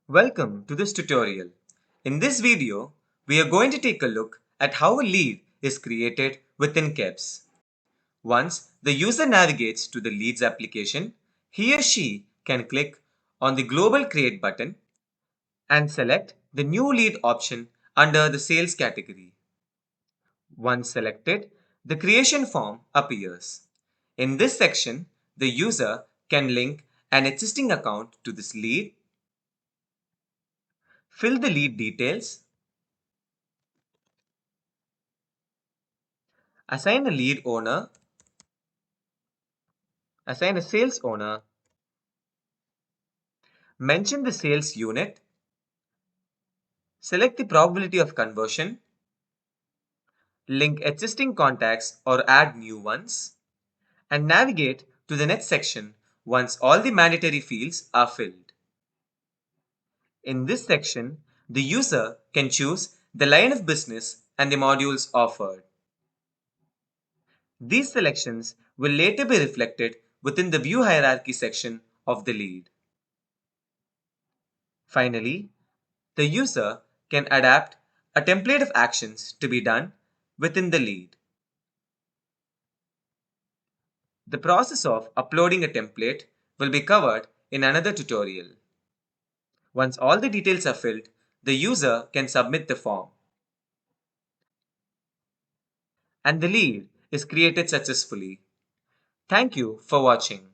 Welcome to this tutorial. In this video, we are going to take a look at how a lead is created within KEBS. Once the user navigates to the Leads application, he or she can click on the Global Create button and select the New Lead option under the Sales category. Once selected, the creation form appears. In this section, the user can link an existing account to this lead, fill the lead details, assign a lead owner, assign a sales owner, mention the sales unit, select the probability of conversion, link existing contacts or add new ones, and navigate to the next section once all the mandatory fields are filled. In this section, the user can choose the line of business and the modules offered. These selections will later be reflected within the view hierarchy section of the lead. Finally, the user can adapt a template of actions to be done within the lead. The process of uploading a template will be covered in another tutorial. Once all the details are filled, the user can submit the form. And the lead is created successfully. Thank you for watching.